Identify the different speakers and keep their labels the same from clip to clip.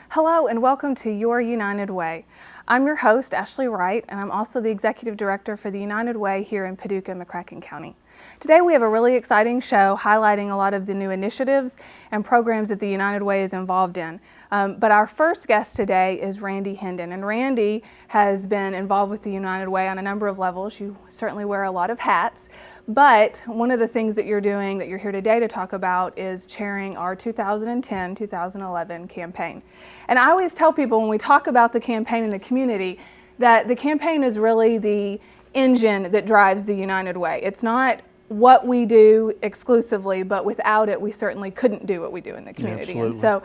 Speaker 1: Hello and welcome to Your United Way. I'm your host, Ashley Wright, and I'm also the Executive Director for the United Way here in Paducah, McCracken County. Today we have a really exciting show highlighting a lot of the new initiatives and programs that the United Way is involved in. But our first guest today is Randy Hendon, and Randy has been involved with the United Way on a number of levels. You certainly wear a lot of hats, but one of the things that you're doing that you're here today to talk about is chairing our 2010-2011 campaign. And I always tell people when we talk about the campaign in the community that the campaign is really the engine that drives the United Way. It's not what we do exclusively, but without it, we certainly couldn't do what we do in the community.
Speaker 2: Absolutely.
Speaker 1: And so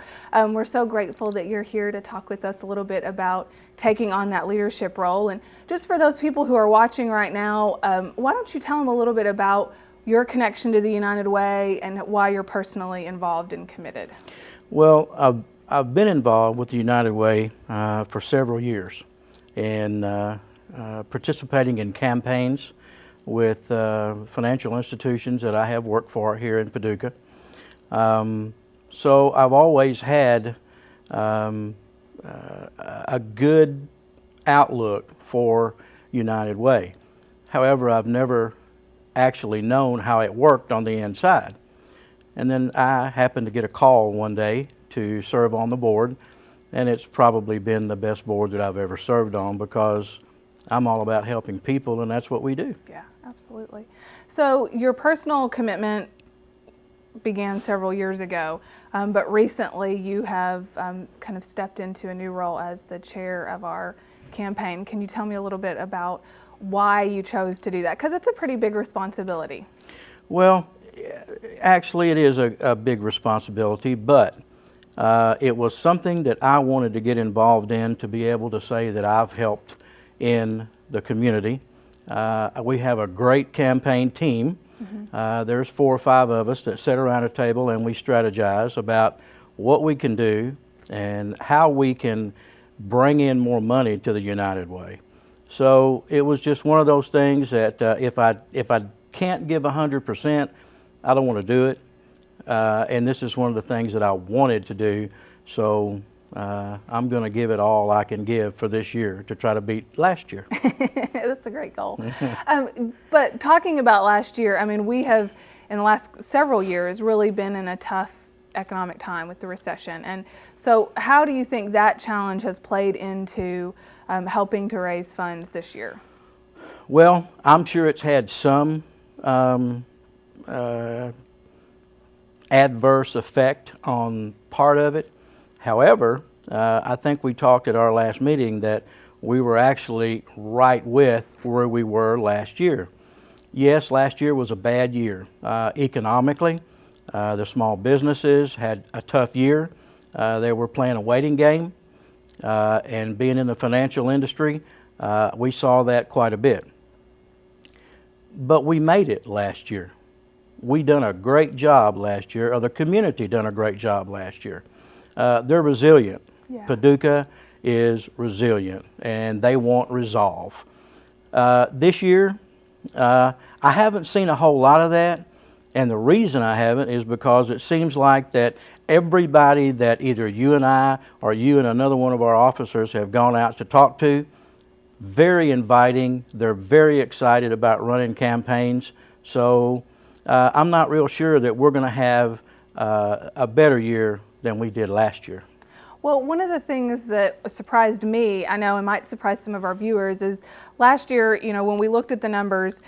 Speaker 1: we're so grateful that you're here to talk with us a little bit about taking on that leadership role. And just for those people who are watching right now, why don't you tell them a little bit about your connection to the United Way and why you're personally involved and committed?
Speaker 2: Well, I've been involved with the United Way for several years and participating in campaigns with financial institutions that I have worked for here in Paducah. So I've always had a good outlook for United Way. However, I've never actually known how it worked on the inside. And then I happened to get a call one day to serve on the board, and it's probably been the best board that I've ever served on because I'm all about helping people, and that's what we do.
Speaker 1: Yeah, absolutely. So your personal commitment began several years ago, but recently you have kind of stepped into a new role as the chair of our campaign. Can you tell me a little bit about why you chose to do that? Because it's a pretty big responsibility.
Speaker 2: Well, actually it is a big responsibility, but it was something that I wanted to get involved in to be able to say that I've helped in the community. We have a great campaign team. There's 4 or 5 of us that sit around a table and we strategize about what we can do and how we can bring in more money to the United Way. So it was just one of those things that if I can't give 100%, I don't want to do it. And this is one of the things that I wanted to do. So I'm going to give it all I can give for this year to try to beat last year.
Speaker 1: That's a great goal. But talking about last year, I mean, we have in the last several years really been in a tough economic time with the recession. And so how do you think that challenge has played into helping to raise funds this year?
Speaker 2: Well, I'm sure it's had some adverse effect on part of it. However, I think we talked at our last meeting that we were actually right with where we were last year. Yes, last year was a bad year. Economically, the small businesses had a tough year. They were playing a waiting game, and being in the financial industry, we saw that quite a bit. But we made it last year. We done a great job last year, or the community done a great job last year. They're resilient.
Speaker 1: Yeah.
Speaker 2: Paducah is resilient, and they want resolve. This year, I haven't seen a whole lot of that, and the reason I haven't is because it seems like that everybody that either you and I or you and another one of our officers have gone out to talk to, very inviting. They're very excited about running campaigns. So I'm not real sure that we're going to have a better year than we did last year.
Speaker 1: Well, one of the things that surprised me, I know it might surprise some of our viewers, is last year, you know, when we looked at the numbers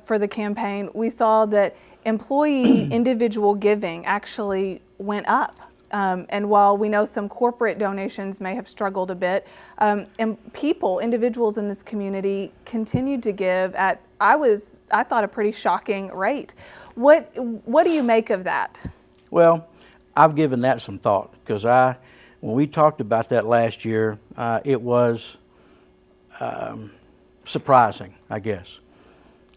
Speaker 1: for the campaign, we saw that employee individual giving actually went up. And while we know some corporate donations may have struggled a bit, and individuals in this community continued to give at, I thought, a pretty shocking rate. What do you make of that?
Speaker 2: Well, I've given that some thought because when we talked about that last year, it was surprising, I guess.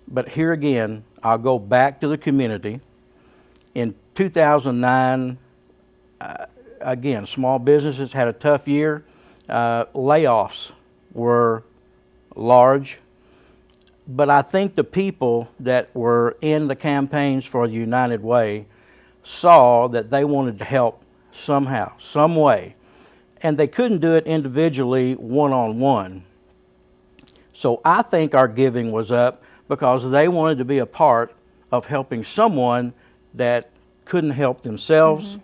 Speaker 2: But here again, I'll go back to the community. In 2009, again, small businesses had a tough year. Layoffs were large. But I think the people that were in the campaigns for the United Way saw that they wanted to help somehow, some way. and they couldn't do it individually one-on-one. So I think our giving was up because they wanted to be a part of helping someone that couldn't help themselves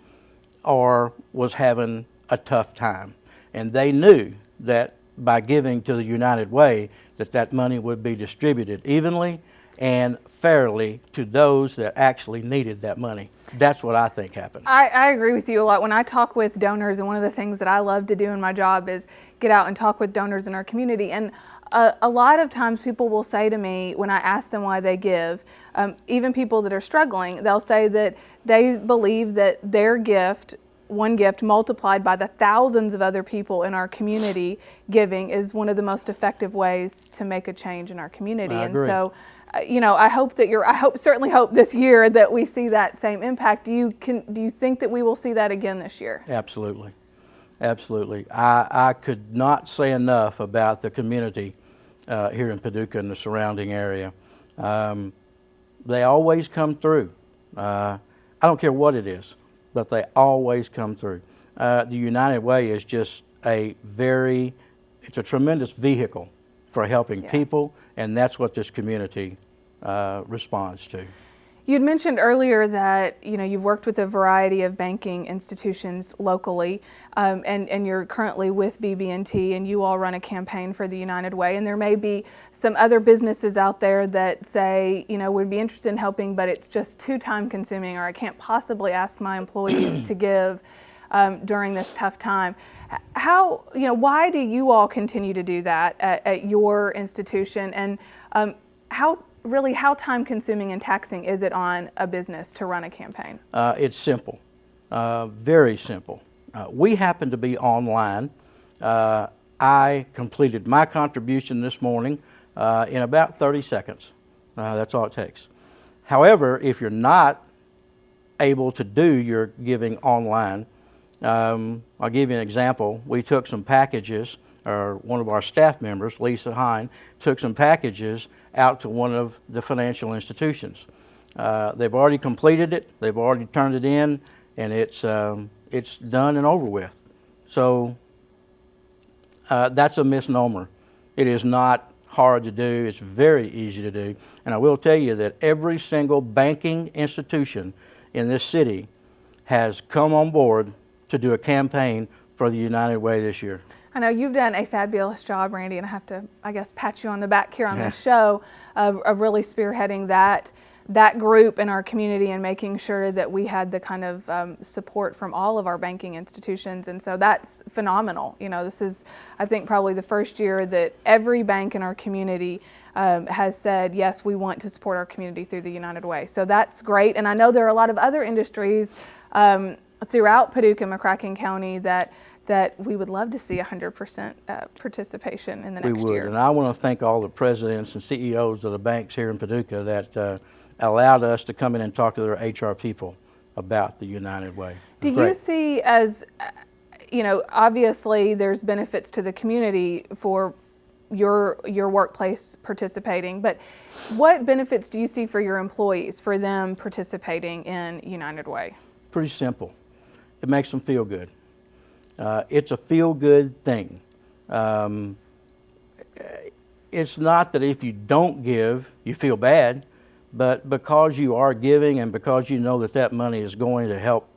Speaker 2: or was having a tough time. And they knew that by giving to the United Way, that money would be distributed evenly and fairly to those that actually needed that money. That's what I think happened.
Speaker 1: I agree with you a lot. When I talk with donors, and one of the things that I love to do in my job is get out and talk with donors in our community. And a lot of times people will say to me when I ask them why they give, even people that are struggling, they'll say that they believe that their gift, one gift multiplied by the thousands of other people in our community giving, is one of the most effective ways to make a change in our community.
Speaker 2: I
Speaker 1: and
Speaker 2: agree.
Speaker 1: so, I hope that certainly hope this year that we see that same impact. Do you think that we will see that again this year?
Speaker 2: Absolutely. Absolutely. I could not say enough about the community here in Paducah and the surrounding area. They always come through. I don't care what it is, but they always come through. The United Way is just it's a tremendous vehicle for helping people, and that's what this community responds to.
Speaker 1: You'd mentioned earlier that you've worked with a variety of banking institutions locally, and you're currently with BB&T, and you all run a campaign for the United Way. And there may be some other businesses out there that say, would be interested in helping, but it's just too time-consuming, or I can't possibly ask my employees to give during this tough time. Why do you all continue to do that at your institution, and how time-consuming and taxing is it on a business to run a campaign?
Speaker 2: It's simple, very simple. We happen to be online. I completed my contribution this morning in about 30 seconds. That's all it takes. However, if you're not able to do your giving online, I'll give you an example. We took some packages, or one of our staff members, Lisa Hine, took some packages out to one of the financial institutions. They've already completed it, they've already turned it in, and it's done and over with. So that's a misnomer. It is not hard to do, it's very easy to do. And I will tell you that every single banking institution in this city has come on board to do a campaign for the United Way this year.
Speaker 1: I know you've done a fabulous job, Randy, and I have to, pat you on the back here on the show of really spearheading that group in our community and making sure that we had the kind of support from all of our banking institutions. And so that's phenomenal. This is, I think, probably the first year that every bank in our community has said, yes, we want to support our community through the United Way. So that's great. And I know there are a lot of other industries throughout Paducah, McCracken County that we would love to see 100% participation in the next year.
Speaker 2: We would, and I want to thank all the presidents and CEOs of the banks here in Paducah that allowed us to come in and talk to their HR people about the United Way.
Speaker 1: Do you see as, obviously there's benefits to the community for your workplace participating, but what benefits do you see for your employees, for them participating in United Way?
Speaker 2: Pretty simple. It makes them feel good. It's a feel-good thing. It's not that if you don't give, you feel bad, but because you are giving and because you know that money is going to help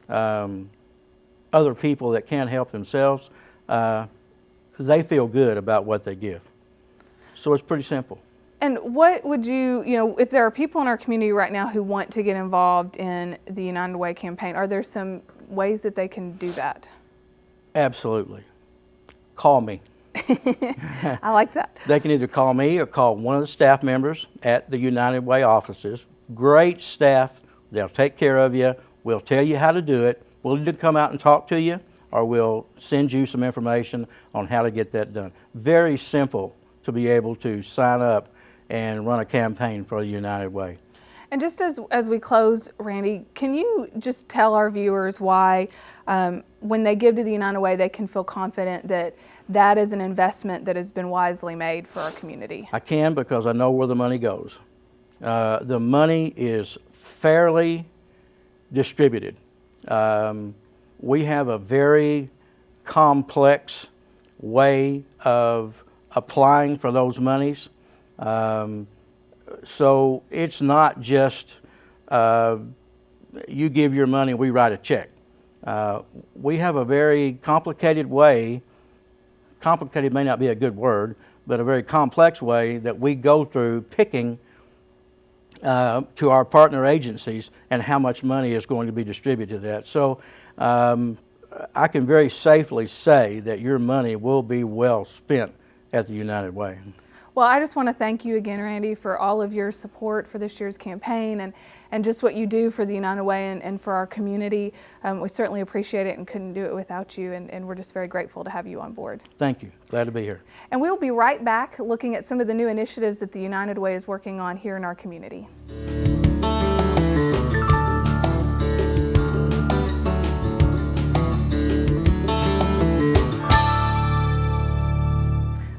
Speaker 2: other people that can't help themselves, they feel good about what they give. So it's pretty simple.
Speaker 1: And what would if there are people in our community right now who want to get involved in the United Way campaign, are there some ways that they can do that?
Speaker 2: Absolutely. Call me.
Speaker 1: I like that.
Speaker 2: They can either call me or call one of the staff members at the United Way offices. Great staff. They'll take care of you. We'll tell you how to do it. We'll either come out and talk to you, or we'll send you some information on how to get that done. Very simple to be able to sign up and run a campaign for the United Way.
Speaker 1: And just as we close, Randy, can you just tell our viewers why when they give to the United Way, they can feel confident that that is an investment that has been wisely made for our community?
Speaker 2: I can, because I know where the money goes. The money is fairly distributed. We have a very complex way of applying for those monies. So it's not just you give your money, we write a check. We have a very complicated way, complicated may not be a good word, but a very complex way that we go through picking to our partner agencies and how much money is going to be distributed to that. So I can very safely say that your money will be well spent at the United Way.
Speaker 1: Well, I just want to thank you again, Randy, for all of your support for this year's campaign and just what you do for the United Way and for our community. We certainly appreciate it and couldn't do it without you, and we're just very grateful to have you on board.
Speaker 2: Thank you. Glad to be here.
Speaker 1: And we will be right back looking at some of the new initiatives that the United Way is working on here in our community.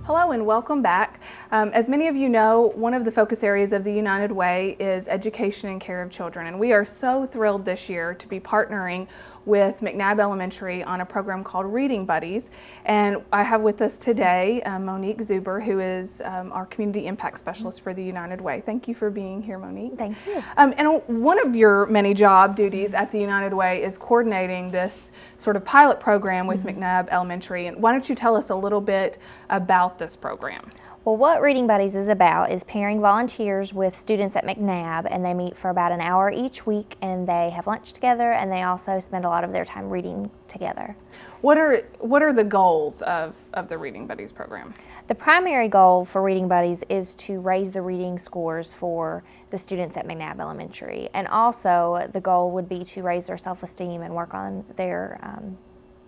Speaker 1: Hello and welcome back. As many of you know, one of the focus areas of the United Way is education and care of children, and we are so thrilled this year to be partnering with McNabb Elementary on a program called Reading Buddies. And I have with us today Monique Zuber, who is our Community Impact Specialist for the United Way. Thank you for being here, Monique.
Speaker 3: Thank you.
Speaker 1: And one of your many job duties at the United Way is coordinating this sort of pilot program with McNabb Elementary. And why don't you tell us a little bit about this program?
Speaker 3: Well, what Reading Buddies is about is pairing volunteers with students at McNabb, and they meet for about an hour each week, and they have lunch together, and they also spend a lot of their time reading together.
Speaker 1: What are the goals of the Reading Buddies program?
Speaker 3: The primary goal for Reading Buddies is to raise the reading scores for the students at McNabb Elementary, and also the goal would be to raise their self-esteem and work on their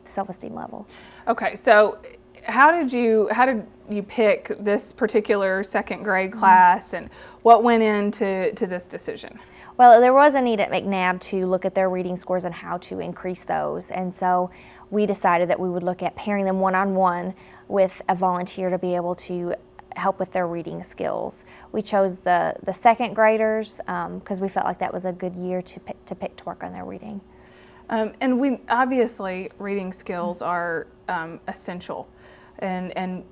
Speaker 3: self-esteem level.
Speaker 1: Okay, so how did you pick this particular second grade class, and what went into this decision?
Speaker 3: Well, there was a need at McNabb to look at their reading scores and how to increase those, and so we decided that we would look at pairing them one-on-one with a volunteer to be able to help with their reading skills. We chose the second graders because we felt like that was a good year to pick to work on their reading.
Speaker 1: And we obviously reading skills are essential, and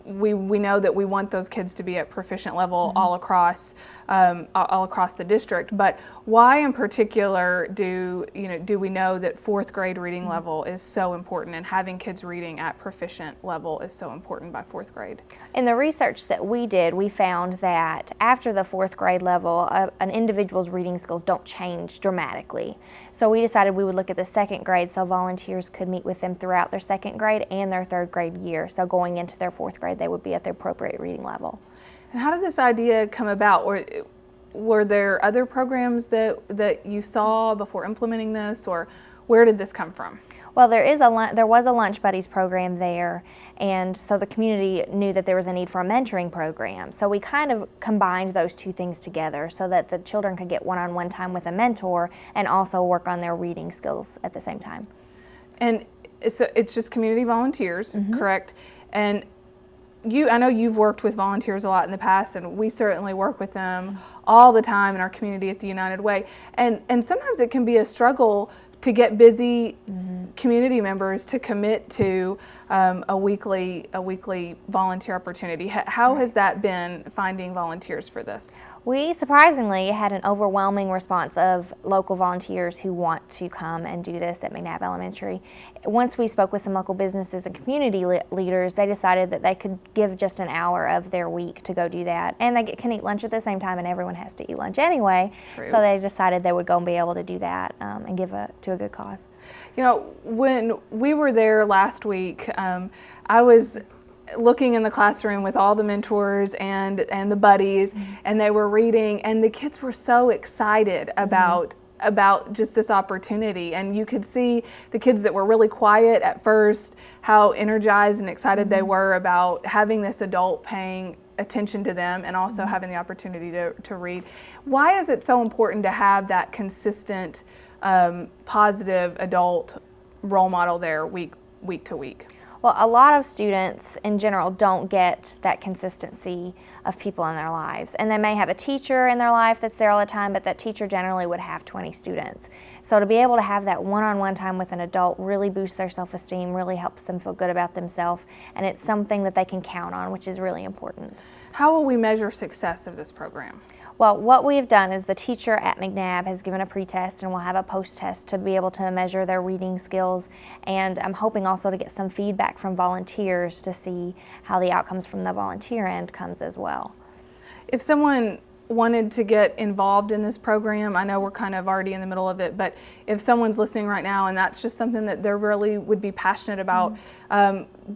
Speaker 1: we know that we want those kids to be at proficient level all across the district. But why in particular do we know that fourth grade reading level is so important, and having kids reading at proficient level is so important by fourth grade?
Speaker 3: In the research that we did, we found that after the fourth grade level, an individual's reading skills don't change dramatically. So we decided we would look at the second grade so volunteers could meet with them throughout their second grade and their third grade year. So going into their fourth grade, they would be at the appropriate reading level.
Speaker 1: And how did this idea come about? Were there other programs that you saw before implementing this, or where did this come from?
Speaker 3: Well, there was a Lunch Buddies program there, and so the community knew that there was a need for a mentoring program. So we kind of combined those two things together so that the children could get one-on-one time with a mentor and also work on their reading skills at the same time.
Speaker 1: And it's just community volunteers, correct? And I know you've worked with volunteers a lot in the past, and we certainly work with them all the time in our community at the United Way. And sometimes it can be a struggle to get busy community members to commit to a weekly volunteer opportunity. How has that been, finding volunteers for this?
Speaker 3: We surprisingly had an overwhelming response of local volunteers who want to come and do this at McNabb Elementary. Once we spoke with some local businesses and community leaders, they decided that they could give just an hour of their week to go do that. And they can eat lunch at the same time, and everyone has to eat lunch anyway.
Speaker 1: True.
Speaker 3: So they decided they would go and be able to do that and give to a good cause.
Speaker 1: You know, when we were there last week, I was looking in the classroom with all the mentors and the buddies, and they were reading, and the kids were so excited about just this opportunity. And you could see the kids that were really quiet at first, how energized and excited they were about having this adult paying attention to them and also having the opportunity to read. Why is it so important to have that consistent, positive adult role model there week to week?
Speaker 3: Well, a lot of students in general don't get that consistency of people in their lives. And they may have a teacher in their life that's there all the time, but that teacher generally would have 20 students. So to be able to have that one-on-one time with an adult really boosts their self-esteem, really helps them feel good about themselves, and it's something that they can count on, which is really important.
Speaker 1: How will we measure success of this program?
Speaker 3: Well, what we have done is the teacher at McNabb has given a pre-test, and we'll have a post-test to be able to measure their reading skills. And I'm hoping also to get some feedback from volunteers to see how the outcomes from the volunteer end comes as well.
Speaker 1: If someone wanted to get involved in this program, I know we're kind of already in the middle of it, but if someone's listening right now and that's just something that they really would be passionate about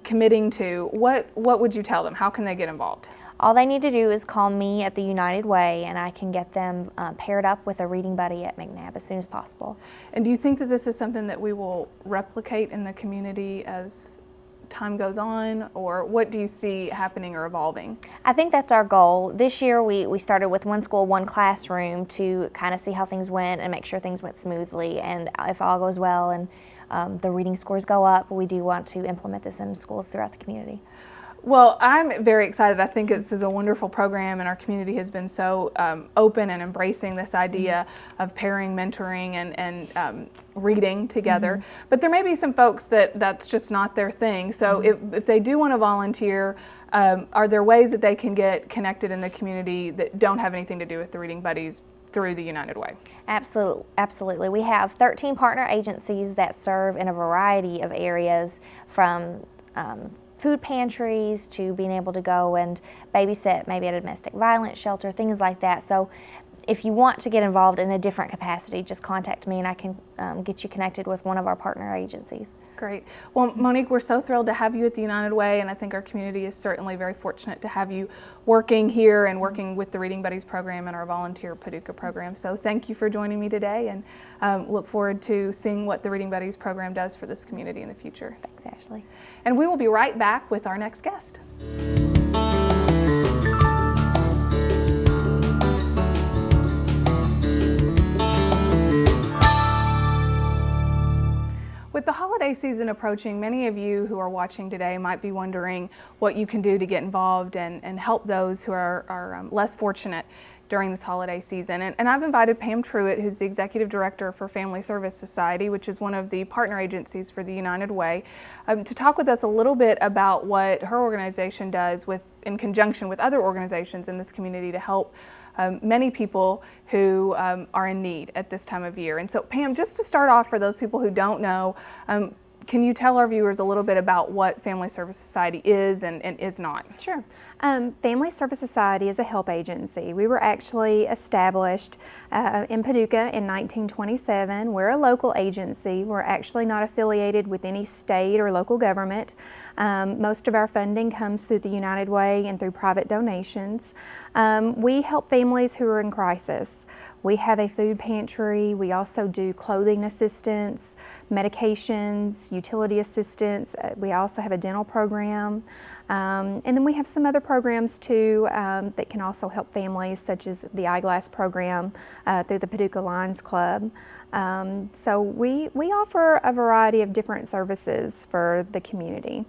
Speaker 1: committing to, what would you tell them? How can they get involved?
Speaker 3: All they need to do is call me at the United Way, and I can get them paired up with a reading buddy at McNabb as soon as possible.
Speaker 1: And do you think that this is something that we will replicate in the community as time goes on, or what do you see happening or evolving?
Speaker 3: I think that's our goal. This year we started with one school, one classroom to kind of see how things went and make sure things went smoothly. And if all goes well and the reading scores go up, we do want to implement this in schools throughout the community.
Speaker 1: Well, I'm very excited. I think this is a wonderful program, and our community has been so open and embracing this idea of pairing, mentoring, and reading together. But there may be some folks that's just not their thing. So if they do want to volunteer, are there ways that they can get connected in the community that don't have anything to do with the Reading Buddies through the United Way?
Speaker 3: Absolutely. We have 13 partner agencies that serve in a variety of areas, from food pantries to being able to go and babysit maybe at a domestic violence shelter, things like that. So if you want to get involved in a different capacity, just contact me and I can get you connected with one of our partner agencies.
Speaker 1: Great. Well, Monique, we're so thrilled to have you at the United Way, and I think our community is certainly very fortunate to have you working here and working with the Reading Buddies program and our volunteer Paducah program. So thank you for joining me today, and look forward to seeing what the Reading Buddies program does for this community in the future.
Speaker 3: Thanks, Ashley.
Speaker 1: And we will be right back with our next guest. With the holiday season approaching, many of you who are watching today might be wondering what you can do to get involved and help those who are less fortunate during this holiday season. And I've invited Pam Truitt, who's the Executive Director for Family Service Society, which is one of the partner agencies for the United Way, to talk with us a little bit about what her organization does in conjunction with other organizations in this community to help many people who are in need at this time of year. And so, Pam, just to start off, for those people who don't know, can you tell our viewers a little bit about what Family Service Society is and is not?
Speaker 4: Sure. Family Service Society is a help agency. We were actually established in Paducah in 1927. We're a local agency. We're actually not affiliated with any state or local government. Most of our funding comes through the United Way and through private donations. We help families who are in crisis. We have a food pantry. We also do clothing assistance, medications, utility assistance. We also have a dental program. And then we have some other programs too that can also help families, such as the eyeglass program through the Paducah Lions Club. So we offer a variety of different services for the community.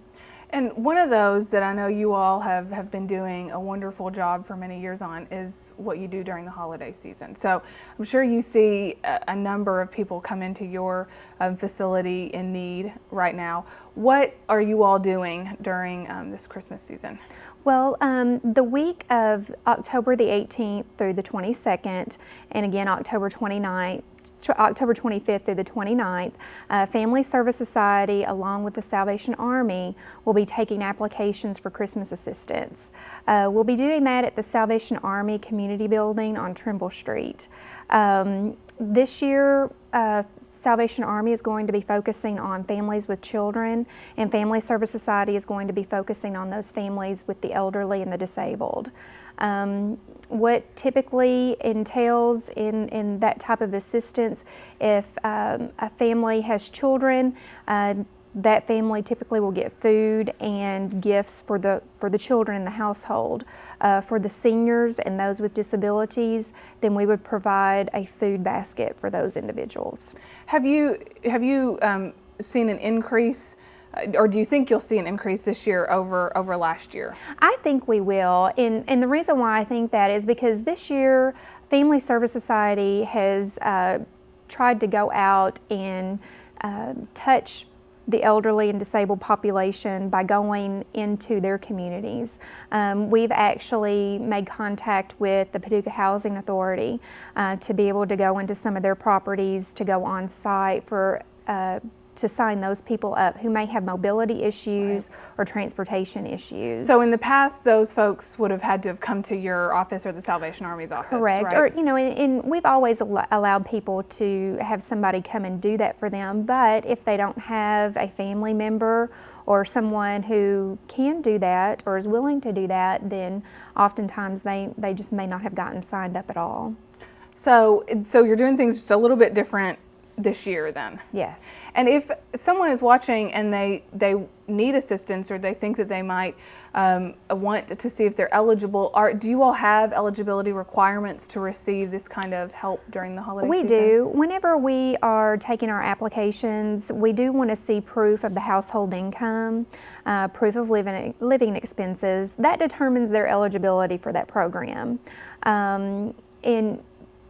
Speaker 1: And one of those that I know you all have been doing a wonderful job for many years on is what you do during the holiday season. So I'm sure you see a number of people come into your facility in need right now. What are you all doing during this Christmas season?
Speaker 4: Well, the week of October the 18th through the 22nd, and again October 25th through the 29th, Family Service Society, along with the Salvation Army, will be taking applications for Christmas assistance. We'll be doing that at the Salvation Army Community Building on Trimble Street. This year, Salvation Army is going to be focusing on families with children, and Family Service Society is going to be focusing on those families with the elderly and the disabled. What typically entails in that type of assistance, if a family has children, that family typically will get food and gifts for the children in the household. For the seniors and those with disabilities, then we would provide a food basket for those individuals.
Speaker 1: Have you seen an increase or do you think you'll see an increase this year over last year?
Speaker 4: I think we will, and the reason why I think that is because this year Family Service Society has tried to go out and touch the elderly and disabled population by going into their communities. We've actually made contact with the Paducah Housing Authority to be able to go into some of their properties, to go on site for to sign those people up who may have mobility issues or transportation issues.
Speaker 1: So in the past, those folks would have had to have come to your office or the Salvation Army's office,
Speaker 4: Correct.
Speaker 1: right?
Speaker 4: Or, you know, and we've always allowed people to have somebody come and do that for them, but if they don't have a family member or someone who can do that or is willing to do that, then oftentimes they just may not have gotten signed up at all.
Speaker 1: So you're doing things just a little bit different this year then?
Speaker 4: Yes.
Speaker 1: And if someone is watching and they need assistance or they think that they might want to see if they're eligible, do you all have eligibility requirements to receive this kind of help during the holiday season?
Speaker 4: We do. Whenever we are taking our applications, we do want to see proof of the household income, proof of living expenses. That determines their eligibility for that program. And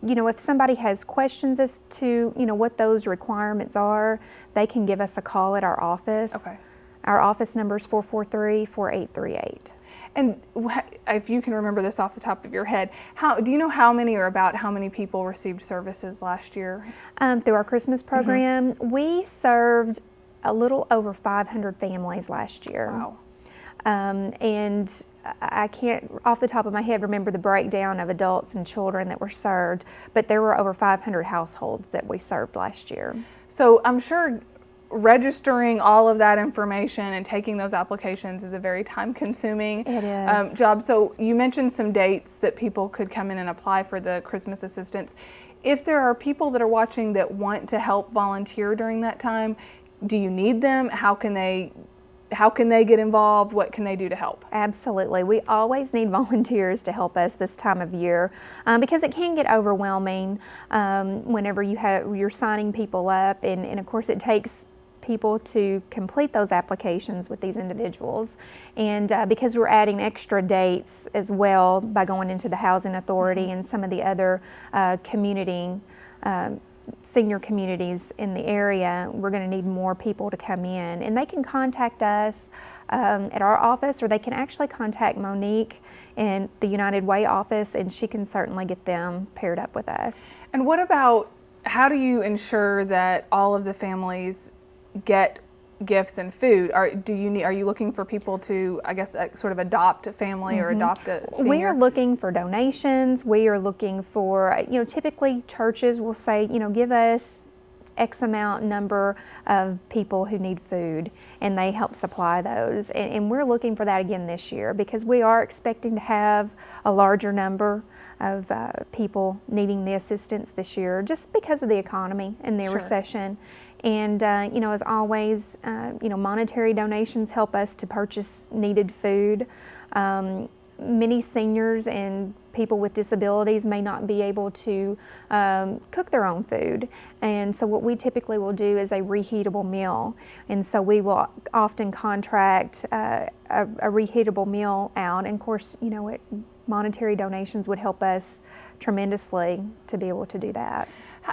Speaker 4: you know, if somebody has questions as to, you know, what those requirements are, they can give us a call at our office.
Speaker 1: Okay.
Speaker 4: Our office number is 443-4838.
Speaker 1: And if you can remember this off the top of your head, do you know how many or about how many people received services last year?
Speaker 4: Through our Christmas program, we served a little over 500 families last year.
Speaker 1: Wow.
Speaker 4: And I can't, off the top of my head, remember the breakdown of adults and children that were served, but there were over 500 households that we served last year.
Speaker 1: So I'm sure registering all of that information and taking those applications is a very time-consuming job. So you mentioned some dates that people could come in and apply for the Christmas assistance. If there are people that are watching that want to help volunteer during that time, do you need them? How can they get involved? What can they do to help?
Speaker 4: Absolutely. We always need volunteers to help us this time of year because it can get overwhelming whenever you're signing people up, and of course it takes people to complete those applications with these individuals. And because we're adding extra dates as well by going into the Housing Authority and some of the other senior communities in the area, we're going to need more people to come in, and they can contact us at our office, or they can actually contact Monique in the United Way office, and she can certainly get them paired up with us.
Speaker 1: And what about, how do you ensure that all of the families get gifts and food? Are you looking for people to, I guess, sort of adopt a family or adopt a senior?
Speaker 4: We are looking for donations. We are looking for, you know, typically churches will say, you know, give us X amount number of people who need food, and they help supply those. And we're looking for that again this year because we are expecting to have a larger number of people needing the assistance this year just because of the economy and the recession. And, you know, as always, you know, monetary donations help us to purchase needed food. Many seniors and people with disabilities may not be able to cook their own food. And so what we typically will do is a reheatable meal. And so we will often contract a reheatable meal out. And of course, you know, monetary donations would help us tremendously to be able to do that.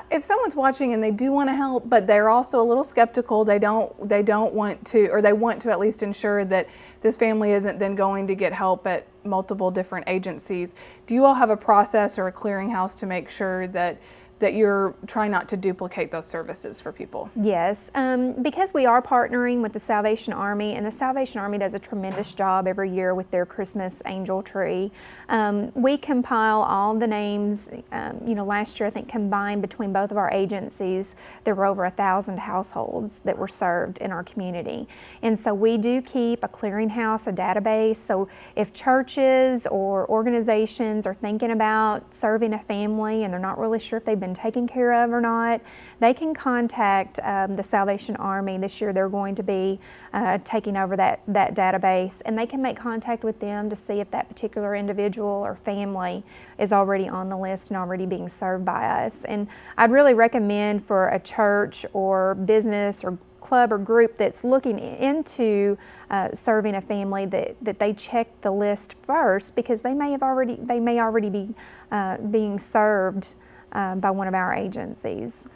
Speaker 1: If someone's watching and they do want to help, but they're also a little skeptical, they don't want to, or they want to at least ensure that this family isn't then going to get help at multiple different agencies, do you all have a process or a clearinghouse to make sure that you're trying not to duplicate those services for people?
Speaker 4: Yes, because we are partnering with the Salvation Army, and the Salvation Army does a tremendous job every year with their Christmas angel tree. We compile all the names. You know, last year I think combined between both of our agencies, there were over 1,000 households that were served in our community. And so we do keep a clearinghouse, a database. So if churches or organizations are thinking about serving a family and they're not really sure if they've been taken care of or not, they can contact the Salvation Army. This year they're going to be taking over that database, and they can make contact with them to see if that particular individual or family is already on the list and already being served by us. And I'd really recommend for a church or business or club or group that's looking into serving a family, that they check the list first, because they may already be being served by one of our agencies.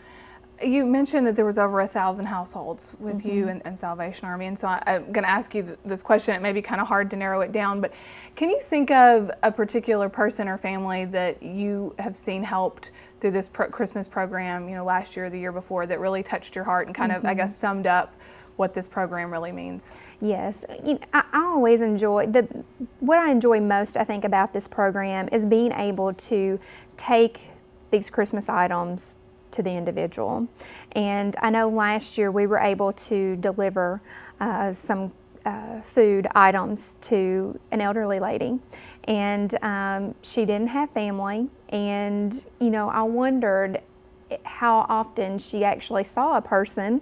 Speaker 1: You mentioned that there was over 1,000 households with you and Salvation Army, and so I'm going to ask you this question. It may be kind of hard to narrow it down, but can you think of a particular person or family that you have seen helped through this Christmas program, last year or the year before, that really touched your heart and kind of, I guess, summed up what this program really means?
Speaker 4: Yes, I always enjoy what I enjoy most, I think, about this program is being able to take these Christmas items to the individual. And I know last year we were able to deliver some food items to an elderly lady, and she didn't have family, and I wondered how often she actually saw a person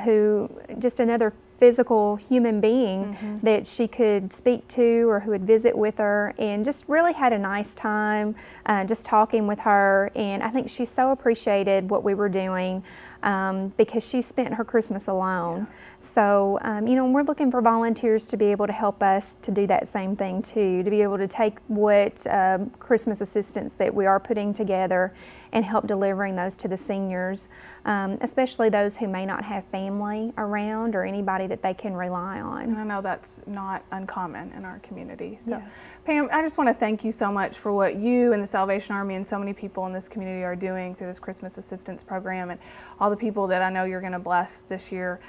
Speaker 4: who, just another physical human being that she could speak to, or who would visit with her, and just really had a nice time just talking with her. And I think she so appreciated what we were doing because she spent her Christmas alone. So, we're looking for volunteers to be able to help us to do that same thing too, to be able to take what Christmas assistance that we are putting together and help delivering those to the seniors, especially those who may not have family around or anybody that they can rely on.
Speaker 1: And I know that's not uncommon in our community. So,
Speaker 4: Yes.
Speaker 1: Pam, I just want to thank you so much for what you and the Salvation Army and so many people in this community are doing through this Christmas assistance program, and all the people that I know you're going to bless this year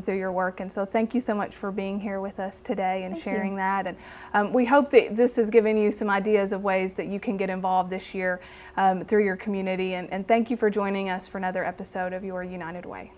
Speaker 1: through your work. And so thank you so much for being here with us today and sharing that. And we hope that this has given you some ideas of ways that you can get involved this year through your community. And thank you for joining us for another episode of Your United Way.